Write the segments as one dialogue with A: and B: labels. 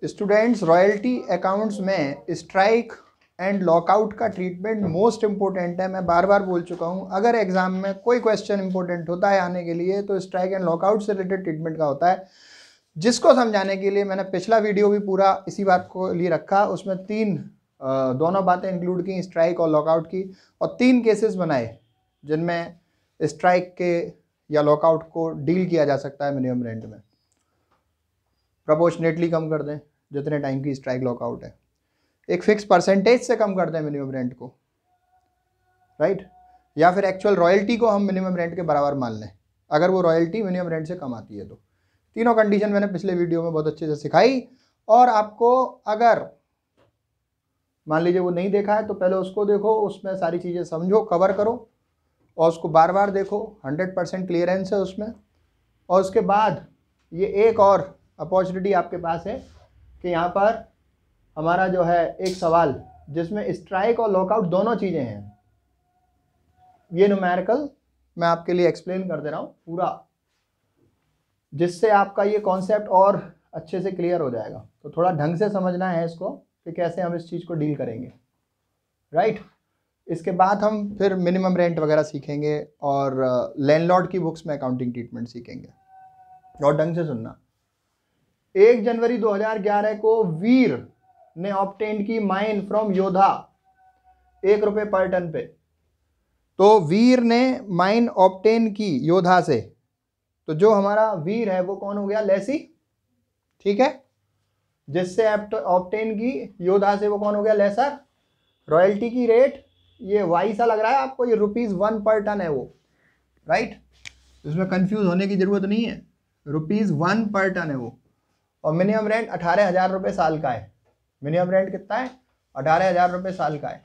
A: Students, royalty accounts में strike and lockout का treatment most important है। मैं बार बार बोल चुका हूँ, अगर एग्जाम में कोई क्वेश्चन इंपॉर्टेंट होता है आने के लिए तो स्ट्राइक एंड लॉकआउट से रिलेटेड ट्रीटमेंट का होता है, जिसको समझाने के लिए मैंने पिछला वीडियो भी पूरा इसी बात को लिए रखा। उसमें दोनों बातें इंक्लूड की, स्ट्राइक और लॉकआउट की, और 3 केसेस बनाए जिनमें स्ट्राइक के या लॉकआउट को डील किया जा सकता है मिनिमम रेंट में। प्रोपोर्शनेटली कम कर दें जितने टाइम की स्ट्राइक लॉकआउट है, एक फिक्स परसेंटेज से कम कर दें मिनिमम रेंट को, राइट, या फिर एक्चुअल रॉयल्टी को हम मिनिमम रेंट के बराबर मान लें अगर वो रॉयल्टी मिनिमम रेंट से कम आती है तो। तीनों कंडीशन मैंने पिछले वीडियो में बहुत अच्छे से सिखाई, और आपको अगर मान लीजिए वो नहीं देखा है तो पहले उसको देखो, उसमें सारी चीज़ें समझो, कवर करो, और उसको बार बार देखो, 100% क्लियरेंस है उसमें। और उसके बाद ये एक और अपॉर्चुनिटी आपके पास है कि यहाँ पर हमारा जो है एक सवाल जिसमें स्ट्राइक और लॉकआउट दोनों चीज़ें हैं, ये न्यूमेरिकल मैं आपके लिए एक्सप्लेन कर दे रहा हूँ पूरा, जिससे आपका ये कॉन्सेप्ट और अच्छे से क्लियर हो जाएगा। तो थोड़ा ढंग से समझना है इसको कि कैसे हम इस चीज़ को डील करेंगे, राइट। इसके बाद हम फिर मिनिमम रेंट वगैरह सीखेंगे और लैंडलॉर्ड की बुक्स में अकाउंटिंग ट्रीटमेंट सीखेंगे। और ढंग से सुनना, 1 जनवरी 2011 को वीर ने ऑब्टेन्ड की माइन फ्रॉम योधा 1 रुपये पर टन पे। तो वीर ने माइन ऑब्टेन की योधा से, तो जो हमारा वीर है वो कौन हो गया? लेसी, ठीक है। जिससे ऑब्टेन की योधा से वो कौन हो गया? लेसर। रॉयल्टी की रेट ये वाई सा लग रहा है आपको, ये ₹1 पर टन है वो, राइट। इसमें कंफ्यूज होने की जरूरत नहीं है, ₹1 पर टन है वो। और मिनिमम रेंट 18,000 रुपये साल का है। मिनिमम रेंट कितना है? 18,000 रुपये साल का है।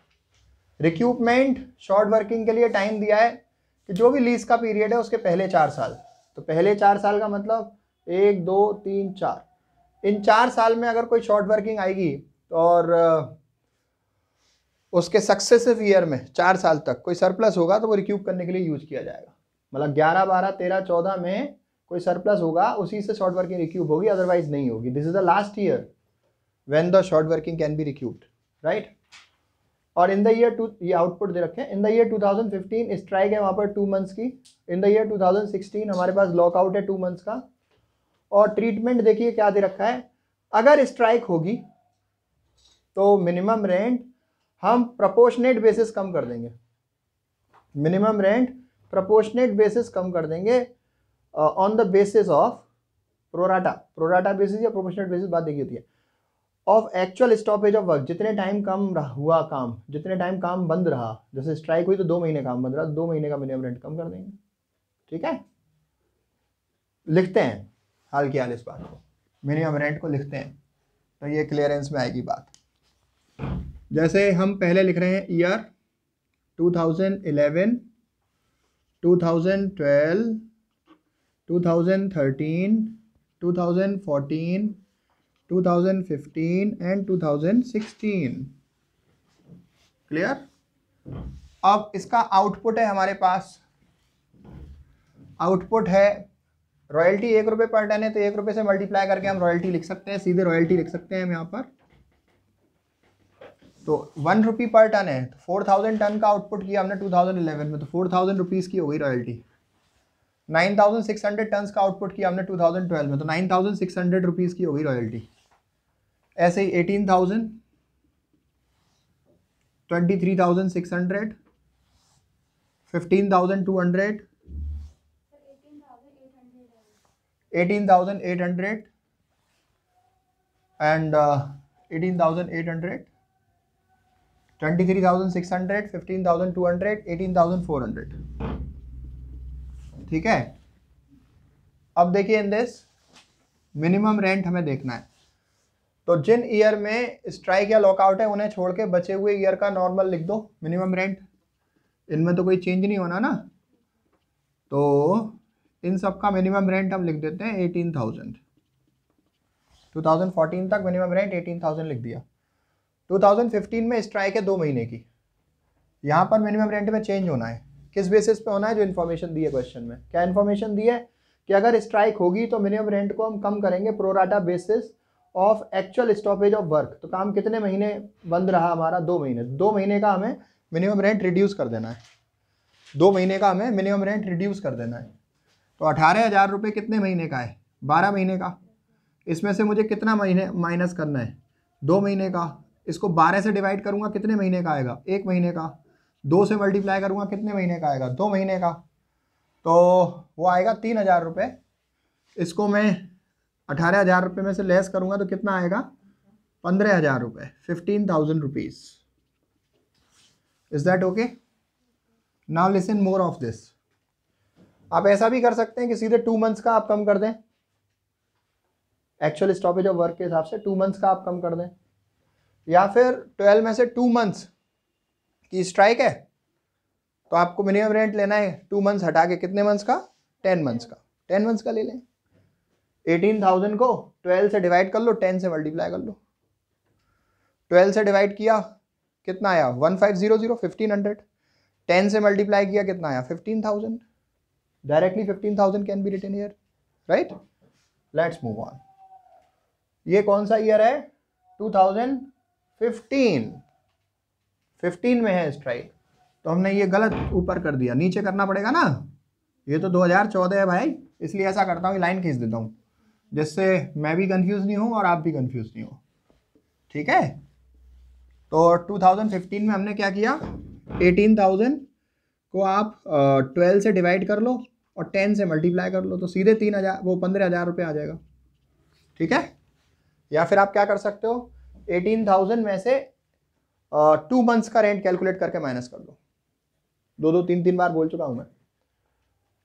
A: रिक्यूपमेंट शॉर्ट वर्किंग के लिए टाइम दिया है कि जो भी लीज का पीरियड है उसके पहले 4 साल। तो पहले 4 साल का मतलब 1, 2, 3, 4। इन 4 साल में अगर कोई शॉर्ट वर्किंग आएगी और उसके सक्सेसिव ईयर में 4 साल तक कोई सरप्लस होगा तो वो रिक्यूप करने के लिए यूज किया जाएगा। मतलब 11, 12, 13, 14 में कोई सरप्लस होगा, उसी से शॉर्ट वर्किंग रिक्यूब होगी, अदरवाइज नहीं होगी। This is the last year when the short working can be रिक्यूब्ड, right. और इन द ईयर ये आउटपुट दे रखे हैं। इन द ईयर 2015 स्ट्राइक है वहाँ पर 2 मंथ्स की। इन द ईयर 2016 हमारे पास लॉकआउट है 2 मंथ्स का। और ट्रीटमेंट देखिए क्या दे रखा है, अगर स्ट्राइक होगी तो मिनिमम रेंट हम प्रोपोर्शनेट बेसिस कम कर देंगे। मिनिमम रेंट प्रोपोर्शनेट बेसिस कम कर देंगे on the basis of pro rata basis या प्रोपोर्शनेट बेसिस, बात देखी होती है, of actual stoppage of work. जितने टाइम कम हुआ काम, जितने टाइम काम बंद रहा, जैसे स्ट्राइक हुई तो 2 महीने काम बंद रहा, 2 महीने का मिनिमम रेंट कम कर देंगे, ठीक है। लिखते हैं हाल की हाल इस बात को, मिनिमम रेंट को लिखते हैं तो ये क्लियरेंस में आएगी बात। जैसे हम पहले लिख रहे हैं ईयर 2011, 2012, 2013, 2014, 2015 एंड 2016, क्लियर। अब इसका आउटपुट है हमारे पास, आउटपुट है रॉयल्टी 1 रुपये पर टन है, तो 1 रुपये से मल्टीप्लाई करके हम रॉयल्टी लिख सकते हैं, सीधे रॉयल्टी लिख सकते हैं हम यहाँ पर। तो 1 रुपये पर टन है, तो 4,000 टन का आउटपुट किया हमने 2011 में, तो 4,000 रुपीज़ की हो गई रॉयल्टी। 9,600 टन का आउटपुट किया हमने 2012 में, तो 9,600 रुपीज़ की हो गई रॉयल्टी। ऐसे ही 18,000, 23,600, 15,200, 18,800 एंड 18,800, 23,600, 15,200, 18,400, ठीक है। अब देखिए इन दिस मिनिमम रेंट हमें देखना है, तो जिन ईयर में स्ट्राइक या लॉकआउट है उन्हें छोड़ के बचे हुए ईयर का नॉर्मल लिख दो मिनिमम रेंट। इनमें तो कोई चेंज नहीं होना ना, तो इन सब का मिनिमम रेंट हम लिख देते हैं 18,000। 2014 तक मिनिमम रेंट 18,000 लिख दिया। 2015 में स्ट्राइक है 2 महीने की, यहाँ पर मिनिमम रेंट में चेंज होना है। किस बेसिस पे होना है? जो इन्फॉर्मेशन दी है क्वेश्चन में। क्या इन्फॉर्मेशन दी है कि अगर स्ट्राइक होगी तो मिनिमम रेंट को हम कम करेंगे pro rata basis of actual stoppage of work. तो काम कितने महीने बंद रहा हमारा? 2 महीने। 2 महीने का हमें मिनिमम रेंट रिड्यूस कर देना है। 2 महीने का हमें मिनिमम रेंट रिड्यूस कर देना है। तो 18,000 रुपये कितने महीने का है? 12 महीने का। इसमें से मुझे कितना महीने माइनस करना है? 2 महीने का। इसको 12 से डिवाइड करूँगा, कितने महीने का आएगा? 1 महीने का। 2 से मल्टीप्लाई करूँगा, कितने महीने का आएगा? 2 महीने का। तो वो आएगा 3,000 रुपये। इसको मैं 18,000 रुपये में से लेस करूँगा तो कितना आएगा? 15,000 रुपये, 15,000 rupees. Is that okay? Now listen more of this. आप ऐसा भी कर सकते हैं कि सीधे 2 मंथ्स का आप कम कर दें, एक्चुअल स्टॉपेज ऑफ वर्क के हिसाब से 2 मंथ्स का आप कम कर दें, या फिर 12 में से 2 मंथ्स की स्ट्राइक है तो आपको मिनिमम रेंट लेना है 2 मंथ्स हटा के, कितने मंथ्स का? 10 मंथ्स का। 10 मंथ्स का ले लें। 18,000 को 12 से डिवाइड कर लो, 10 से मल्टीप्लाई कर लो। 12 से डिवाइड किया, कितना आया? 1500, 1500। 10 से मल्टीप्लाई किया, कितना आया? 15,000। Directly 15,000 can be written here, right? Let's move on. ये कौन सा ईयर है? 2015। 15 में है स्ट्राइक, तो हमने ये गलत ऊपर कर दिया, नीचे करना पड़ेगा ना। ये तो 2014 है भाई, इसलिए ऐसा करता हूँ, लाइन खींच देता हूँ जिससे मैं भी कंफ्यूज नहीं हूँ और आप भी कंफ्यूज नहीं हो, ठीक है? तो 2015 में हमने क्या किया? 18,000 को आप 12 से डिवाइड कर लो और 10 से मल्टीप्लाई कर लो, तो सीधे 3,000 वो 15,000 रुपये आ जाएगा, ठीक है? या फिर आप क्या कर सकते हो? 18,000 में से 2 मंथ्स का रेंट कैलकुलेट करके माइनस कर लो। 2 3 बार बोल चुका हूँ मैं।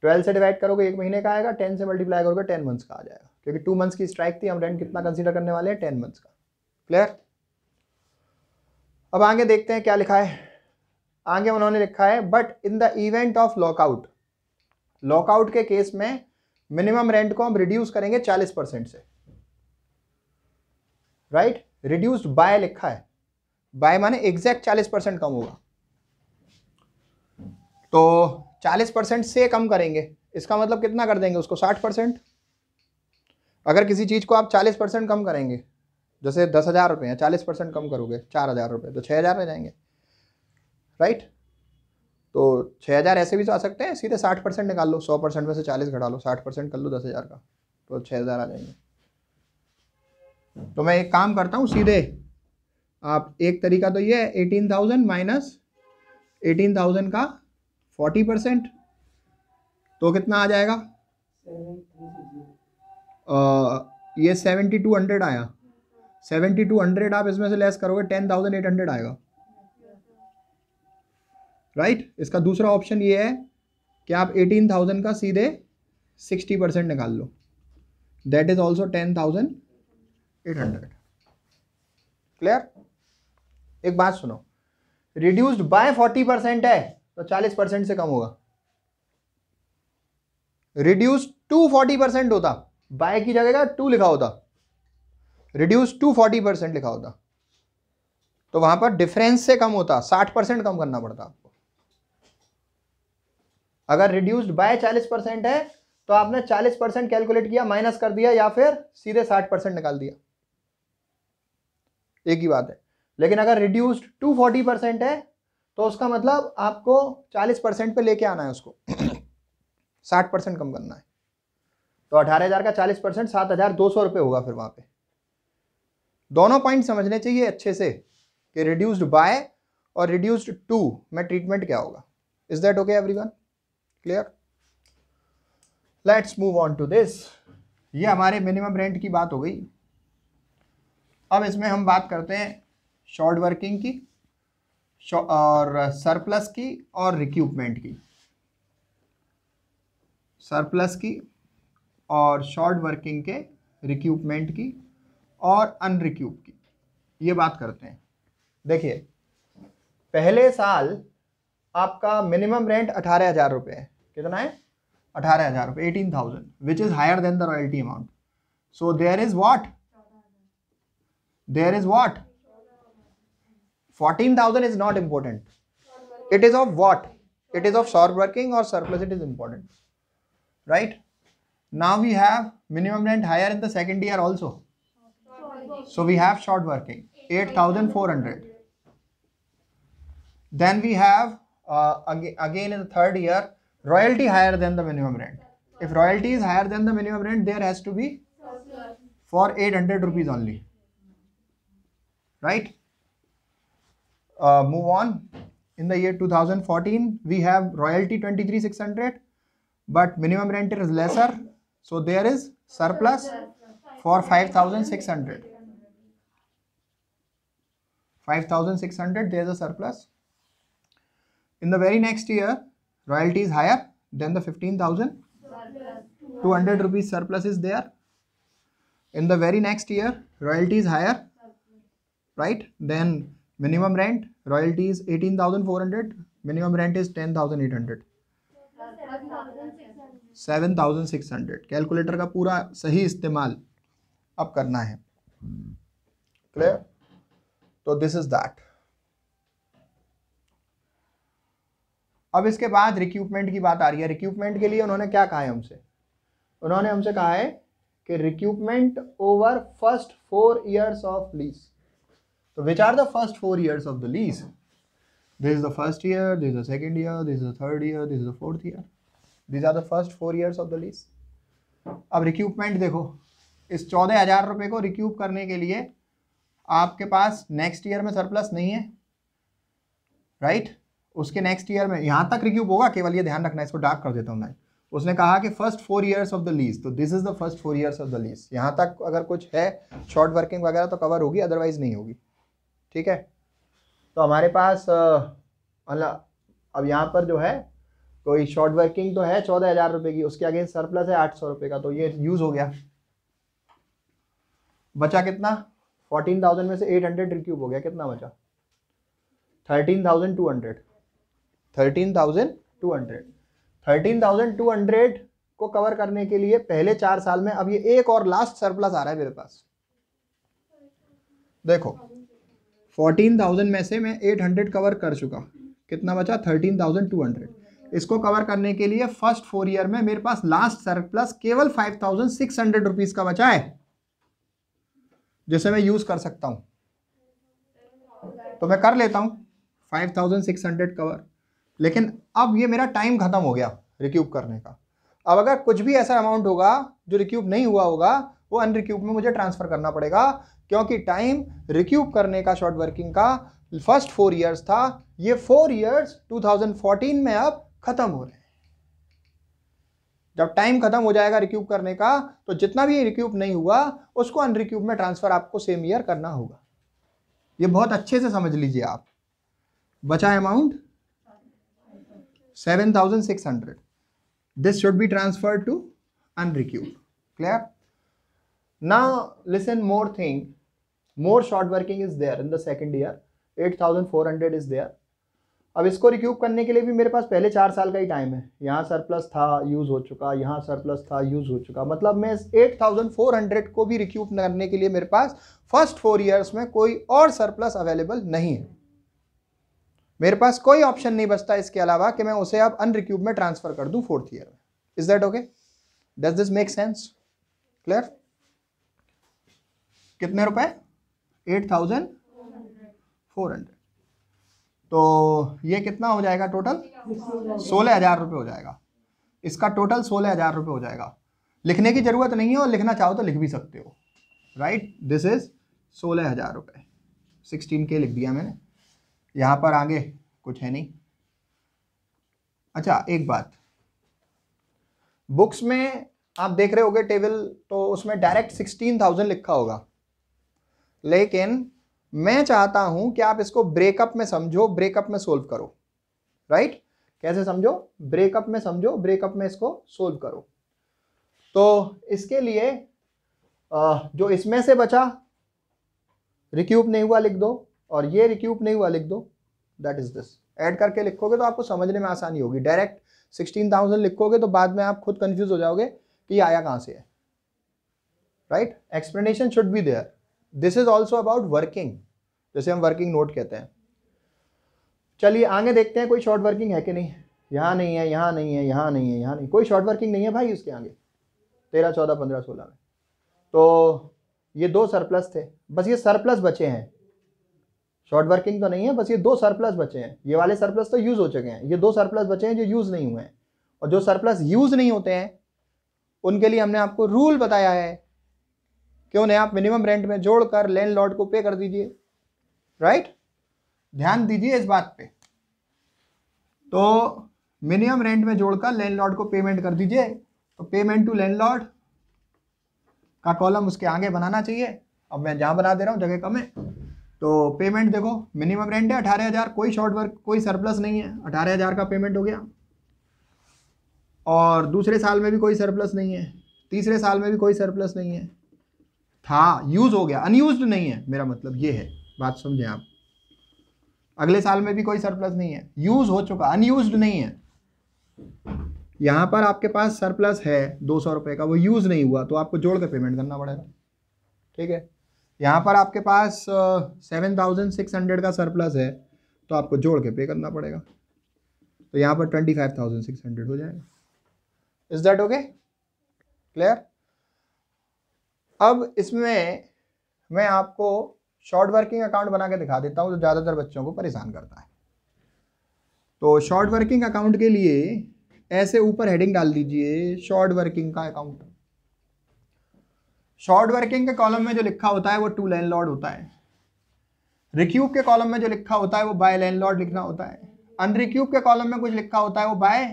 A: 12 से डिवाइड करोगे 1 महीने का आएगा, 10 से मल्टीप्लाई करोगे 10 मंथ्स का आ जाएगा, क्योंकि 2 मंथ्स की स्ट्राइक थी। हम रेंट कितना कंसीडर करने वाले हैं? 10 मंथ्स का। क्लियर? अब आगे देखते हैं क्या लिखा है। आगे उन्होंने लिखा है, but in the event of lockout, lockout के केस में मिनिमम रेंट को हम रिड्यूस करेंगे 40% से, राइट? रिड्यूस्ड बाय लिखा है, बाय माने एग्जैक्ट 40% कम होगा। तो 40% से कम करेंगे, इसका मतलब कितना कर देंगे उसको? 60%। अगर किसी चीज़ को आप 40% कम करेंगे, जैसे 10,000 रुपये हैं, 40% कम करोगे 4,000 रुपये, तो 6,000 रह जाएंगे, राइट? तो 6,000 ऐसे भी तो आ सकते हैं, सीधे 60% निकाल लो, 100% में से 40 घटा लो, 60% कर लो 10,000 का, तो 6,000 आ जाएंगे। तो मैं एक काम करता हूँ, सीधे आप, एक तरीका तो ये है, 18,000 माइनस 18,000 का 40%, तो कितना आ जाएगा? ये 7,200 आया। 7,200 आप इसमें से लेस करोगे 10,800 आएगा, राइट? इसका दूसरा ऑप्शन ये है कि आप 18,000 का सीधे 60% निकाल लो, दैट इज ऑल्सो 10,800। क्लियर? एक बात सुनो, रिड्यूस्ड बाय 40% है तो 40% से कम होगा। रिड्यूस्ड टू 40% होता, बाय की जगह का 2 लिखा होता, रिड्यूस टू 40% लिखा होता, तो वहां पर डिफरेंस से कम होता, 60% कम करना पड़ता आपको। अगर रिड्यूस्ड बाय 40% है तो आपने 40% कैलकुलेट किया, माइनस कर दिया, या फिर सीधे 60% निकाल दिया, एक ही बात है। लेकिन अगर रिड्यूस्ड टू 40% है तो उसका मतलब आपको 40% पे लेके आना है उसको 60% कम करना है। तो 18,000 का 40% 7,200 रुपये होगा फिर वहां पे। दोनों पॉइंट समझने चाहिए अच्छे से कि रिड्यूस्ड बाय और रिड्यूस्ड टू में ट्रीटमेंट क्या होगा। Is that okay everyone? Clear? Let's move on to this. ये हमारे मिनिमम रेंट की बात हो गई। अब इसमें हम बात करते हैं शॉर्ट वर्किंग की और सरप्लस की और रिक्यूपमेंट की। सरप्लस की और शॉर्ट वर्किंग के रिक्यूपमेंट की और अनरिक्यूप की, ये बात करते हैं। देखिए, पहले साल आपका मिनिमम रेंट 18,000 रुपये है। कितना है? 18,000 रुपये, 18,000, which is higher than the royalty amount. So there is what? There is what? 14,000 is not important. It is of what? It is of short working or surplus. It is important, right? Now we have minimum rent higher in the second year also. So we have short working 8,400. Then we have again in the third year, royalty higher than the minimum rent. If royalty is higher than the minimum rent, there has to be for 800 rupees only. Right? Move on. In the year 2014, we have royalty 23,600, but minimum rent is lesser. So there is surplus for 5,600. 5,600, there is a surplus. In the very next year, royalty is higher than the 15,200 rupees surplus is there. In the very next year, royalty is higher, right? Then minimum rent, royalty is 18,400, minimum rent is 10,800. 7,600. Calculator का पूरा सही इस्तेमाल अब करना है. Clear? तो this is that. अब इसके बाद रिक्यूपमेंट की बात आ रही है. रिक्यूपमेंट के लिए उन्होंने क्या कहा है हमसे? उन्होंने हमसे कहा है कि recoupment over first 4 years of lease. तो which are the first 4 years of the lease? This is the first year, this is the second year, this is the third year, this is the fourth year. These are the first 4 years of the lease. अब रिक्यूपमेंट देखो, इस 14,000 रुपये को रिक्यूप करने के लिए आपके पास next year में सरप्लस नहीं है, राइट? उसके नेक्स्ट ईयर में यहाँ तक रिक्यूप होगा, केवल ये ध्यान रखना. इसको डार्क कर देता हूँ मैं. उसने कहा कि first 4 years of the lease. तो this is the first 4 years of the lease. यहाँ तक अगर कुछ है शॉर्ट वर्किंग वगैरह तो कवर होगी, अदरवाइज नहीं होगी. ठीक है? तो हमारे पास अब यहाँ पर जो है कोई शॉर्ट वर्किंग तो है 14,000 रुपये की, उसके अगेंस्ट सरप्लस है 800 रुपये का. तो ये यूज हो गया. बचा कितना? 14,000 में से 800 रिक्यूब हो गया. कितना बचा? 13,200. 13,200. 13,200 को कवर करने के लिए पहले 4 साल में अब ये एक और लास्ट सरप्लस आ रहा है मेरे पास. देखो 14,000 में से मैं 800 कवर कर चुका. कितना बचा? 13,200. इसको कवर करने के लिए फर्स्ट 4 year में मेरे पास लास्ट सरप्लस केवल 5,600 रुपीज का बचा है, जिसे मैं यूज कर सकता हूं. तो मैं कर लेता हूं 5,600 कवर. लेकिन अब ये मेरा टाइम खत्म हो गया रिक्यूब करने का. अब अगर कुछ भी ऐसा अमाउंट होगा जो रिक्यूब नहीं हुआ होगा, वो अनरिक्यूब में मुझे ट्रांसफर करना पड़ेगा, क्योंकि टाइम रिक्यूब करने का शॉर्ट वर्किंग का फर्स्ट 4 years था. ये 4 years 2014 में अब खत्म हो रहे हैं. जब टाइम खत्म हो जाएगा रिक्यूब करने का, तो जितना भी रिक्यूब नहीं हुआ उसको अनरिक्यूब में ट्रांसफर आपको सेम ईयर करना होगा. ये बहुत अच्छे से समझ लीजिए आप. बचा amount 7,600. This should be transferred to unrecouped. Clear? Now listen more thing. More short working is there in the second year. 8,400 is there. अब इसको रिक्यूब करने के लिए भी मेरे पास पहले 4 साल का ही टाइम है. यहाँ सरप्लस था, यूज़ हो चुका. यहाँ सरप्लस था, यूज़ हो चुका. मतलब मैं 8,400 को भी रिक्यूब करने के लिए मेरे पास फर्स्ट 4 years में कोई और सरप्लस अवेलेबल नहीं है. मेरे पास कोई ऑप्शन नहीं बचता इसके अलावा कि मैं उसे अब अनरिक्यूब में ट्रांसफर कर दूं 4th year में. Is that okay? Does this make sense? Clear? कितने रुपए? 8,400. तो ये कितना हो जाएगा टोटल? 16,000 रुपये हो जाएगा. इसका टोटल 16,000 रुपये हो जाएगा. लिखने की जरूरत नहीं है, और लिखना चाहो तो लिख भी सकते हो. राइट? दिस इज 16,000 रुपये. 16K लिख दिया मैंने. यहाँ पर आगे कुछ है नहीं. अच्छा, एक बात, बुक्स में आप देख रहे होगे टेबल, तो उसमें डायरेक्ट 16,000 लिखा होगा. लेकिन मैं चाहता हूं कि आप इसको ब्रेकअप में समझो, ब्रेकअप में सोल्व करो. राइट? कैसे समझो? ब्रेकअप में समझो, ब्रेकअप में इसको सोल्व करो. तो इसके लिए जो इसमें से बचा रिक्यूब नहीं हुआ लिख दो, और ये रिक्यूब नहीं हुआ लिख दो. That is this. ऐड करके लिखोगे तो आपको समझने में आसानी होगी. डायरेक्ट 16,000 लिखोगे तो बाद में आप खुद कंफ्यूज हो जाओगे कि ये आया कहां से है. Right? Explanation should be there. This is also about working, जैसे हम वर्किंग नोट कहते हैं. चलिए आगे देखते हैं कोई शॉर्ट वर्किंग है कि नहीं. यहाँ नहीं है, यहाँ नहीं है, यहाँ नहीं है, यहाँ नहीं. कोई शॉर्ट वर्किंग नहीं है भाई उसके आगे 13, 14, 15, 16 में. तो ये 2 सरप्लस थे, बस ये सरप्लस बचे हैं, शॉर्ट वर्किंग तो नहीं है, बस ये 2 सरप्लस बचे हैं। ये वाले सरप्लस तो यूज हो चुके हैं, ये 2 सरप्लस बचे हैं जो यूज नहीं हुए हैं। और जो सरप्लस यूज नहीं होते हैं उनके लिए हमने आपको रूल बताया है कि उन्हें आप मिनिमम रेंट में जोड़कर लैंडलॉर्ड को पे कर दीजिए, राइट। ध्यान दीजिए इस बात पे। तो मिनिमम रेंट में जोड़कर लैंडलॉर्ड को पेमेंट कर दीजिए। तो पेमेंट टू लैंडलॉर्ड का कॉलम उसके आगे बनाना चाहिए। अब मैं जहां बना दे रहा हूं, जगह कम है। तो पेमेंट देखो, मिनिमम रेंट है 18,000, कोई शॉर्ट वर्क कोई सरप्लस नहीं है, 18,000 का पेमेंट हो गया। और दूसरे साल में भी कोई सरप्लस नहीं है, तीसरे साल में भी कोई सरप्लस नहीं है, था यूज हो गया, अनयूज्ड नहीं है, मेरा मतलब ये है, बात समझें आप। अगले साल में भी कोई सरप्लस नहीं है, यूज हो चुका, अनयूज्ड नहीं है। यहां पर आपके पास सरप्लस है 200 रुपये का, वो यूज नहीं हुआ, तो आपको जोड़ के पेमेंट करना पड़ेगा, ठीक है। यहाँ पर आपके पास 7,600 का सरप्लस है, तो आपको जोड़ के पे करना पड़ेगा। तो यहाँ पर 25,600 हो जाएगा। Is that okay, clear. अब इसमें मैं आपको शॉर्ट वर्किंग अकाउंट बना के दिखा देता हूँ जो ज़्यादातर बच्चों को परेशान करता है। तो शॉर्ट वर्किंग अकाउंट के लिए ऐसे ऊपर हेडिंग डाल दीजिए, शॉर्ट वर्किंग का अकाउंट। शॉर्ट वर्किंग के कॉलम में जो लिखा होता है वो टू लैंडलॉर्ड होता है। रिक्यूब के कॉलम में जो लिखा होता है वो बाय लैंडलॉर्ड लिखना होता है। अनरिक्यूब के कॉलम में कुछ लिखा होता है वो बाय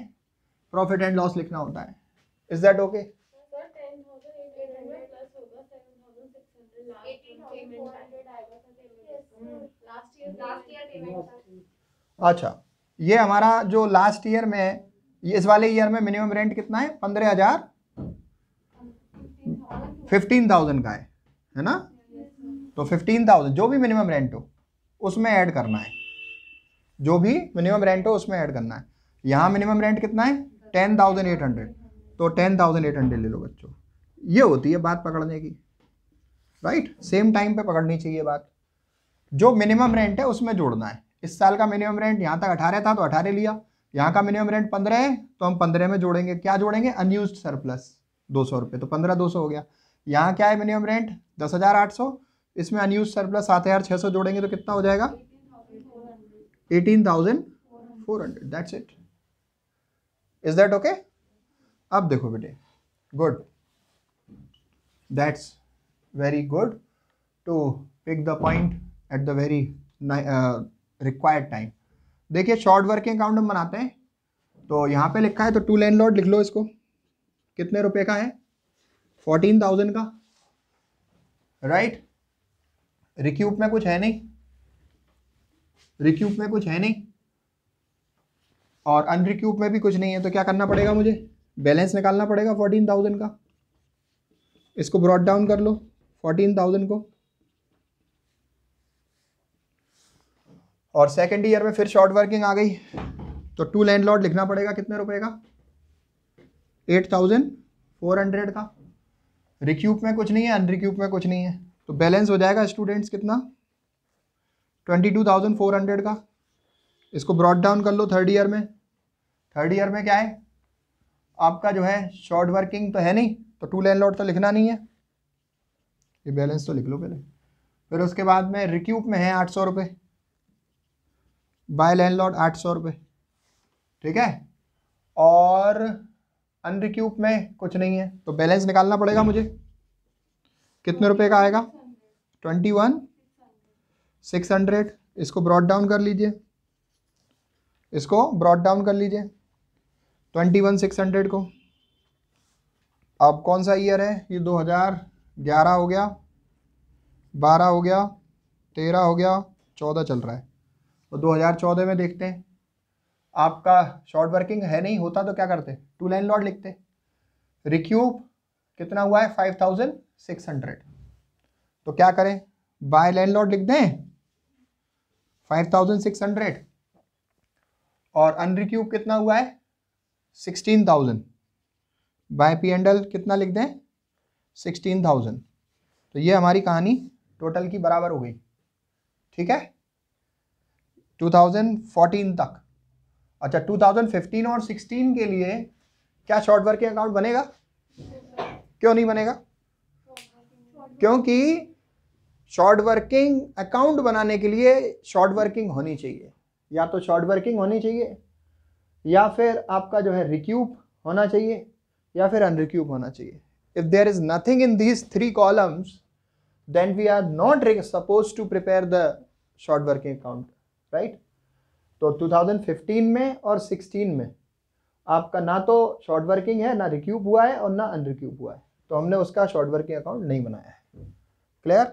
A: प्रॉफिट एंड लॉस लिखना होता है। Is that okay? अच्छा, ये हमारा जो लास्ट ईयर में, इस वाले ईयर में मिनिमम रेंट कितना है? 15,000 का है ना। तो 15,000 जो भी मिनिमम रेंट हो उसमें ऐड करना है, जो भी मिनिमम रेंट हो उसमें ऐड करना है। यहाँ मिनिमम रेंट कितना है? 10,800, तो 10,800 ले लो बच्चों। ये होती है बात पकड़ने की, राइट। सेम टाइम पे पकड़नी चाहिए बात। जो मिनिमम रेंट है उसमें जोड़ना है। इस साल का मिनिमम रेंट यहाँ तक 18 था तो 18 लिया, यहाँ का मिनिमम रेंट 15 है तो हम 15 में जोड़ेंगे। क्या जोड़ेंगे? अनयूज्ड सरप्लस 200 रुपये, तो 15,200 हो गया। यहाँ क्या है मिनिमम रेंट? 10,800, इसमें अनयूज्ड सरप्लस 7,600 जोड़ेंगे तो कितना हो जाएगा? 18,400। That's it. Is that okay? अब देखो बेटे, good, that's very good to pick the point at the very required time. देखिए, शॉर्ट वर्किंग अकाउंट हम बनाते हैं तो यहाँ पे लिखा है, तो टू लैंडलॉर्ड लिख लो इसको। कितने रुपए का है? 14,000 का, राइट। रिक्यूब में कुछ है नहीं, रिक्यूब में कुछ है नहीं, और अनरिक्यूब में भी कुछ नहीं है। तो क्या करना पड़ेगा मुझे? बैलेंस निकालना पड़ेगा 14,000 का। इसको ब्रॉट डाउन कर लो 14,000 को। और सेकेंड ईयर में फिर शॉर्ट वर्किंग आ गई तो टू लैंडलॉर्ड लिखना पड़ेगा कितने रुपए का? 8,400 का। रिक्यूब में कुछ नहीं है, अनरिक्यूब में कुछ नहीं है, तो बैलेंस हो जाएगा स्टूडेंट्स कितना? 22,400 का। इसको ब्रॉट डाउन कर लो थर्ड ईयर में। थर्ड ईयर में क्या है आपका? जो है शॉर्ट वर्किंग तो है नहीं, तो टू लैंडलॉर्ड तो लिखना नहीं है, ये बैलेंस तो लिख लो पहले। फिर उसके बाद में रिक्यूब में है 800 रुपये, बाय लैंडलॉर्ड 800 रुपये, ठीक है। और अनरिक्यूब में कुछ नहीं है, तो बैलेंस निकालना पड़ेगा मुझे। कितने रुपए का आएगा? 21,600। इसको ब्रॉट डाउन कर लीजिए, इसको ब्रॉट डाउन कर लीजिए 21,600 को। अब कौन सा ईयर है ये? 2011 हो गया, 12 हो गया, 13 हो गया, 14 चल रहा है। तो 2014 में देखते हैं। आपका शॉर्ट वर्किंग है नहीं, होता तो क्या करते? टू लैंडलॉर्ड लिखते। रिक्यूब कितना हुआ है? 5,600। तो क्या करें? बाय लैंडलॉर्ड लिख दें 5,600, और अनरिक्यूब कितना हुआ है? 16,000। बाय पी एंड एल कितना लिख दें? 16,000। तो ये हमारी कहानी टोटल की बराबर हो गई, ठीक है, 2014 तक। अच्छा, 2015 और 16 के लिए क्या शॉर्ट वर्किंग अकाउंट बनेगा? क्यों नहीं बनेगा? क्योंकि शॉर्ट वर्किंग अकाउंट बनाने के लिए शॉर्ट वर्किंग होनी चाहिए, या तो शॉर्ट वर्किंग होनी चाहिए, या फिर आपका जो है रिक्यूप होना चाहिए, या फिर अनरिक्यूप होना चाहिए. If there is nothing in these 3 columns then we are not supposed to prepare the short working account, right? तो 2015 में और 16 में आपका ना तो शॉर्ट वर्किंग है, ना रिक्यूप हुआ है और ना अनरिक्यूप हुआ है, तो हमने उसका शॉर्ट वर्किंग अकाउंट नहीं बनाया है. Clear?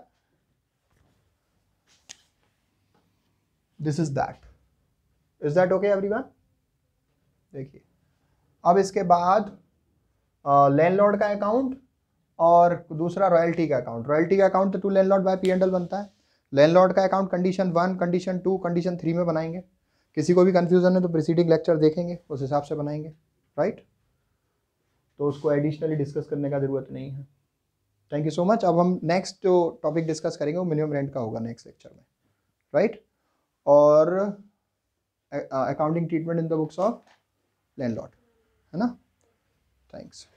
A: This is that. Is that okay everyone? देखिए अब इसके बाद लैंडलॉर्ड का अकाउंट और दूसरा रॉयल्टी का अकाउंट. रॉयल्टी का अकाउंट तो टू लैंडलॉर्ड बाय P&L बनता है. लैंडलॉर्ड का अकाउंट कंडीशन 1, कंडीशन 2, कंडीशन 3 में बनाएंगे. किसी को भी कंफ्यूजन है तो प्रीसीडिंग लेक्चर देखेंगे, उस हिसाब से बनाएंगे, राइट? तो उसको एडिशनली डिस्कस करने का ज़रूरत नहीं है. Thank you so much. अब हम नेक्स्ट जो टॉपिक डिस्कस करेंगे वो मिनिमम रेंट का होगा नेक्स्ट लेक्चर में, राइट? और accounting treatment in the books of landlord, है ना? थैंक्स.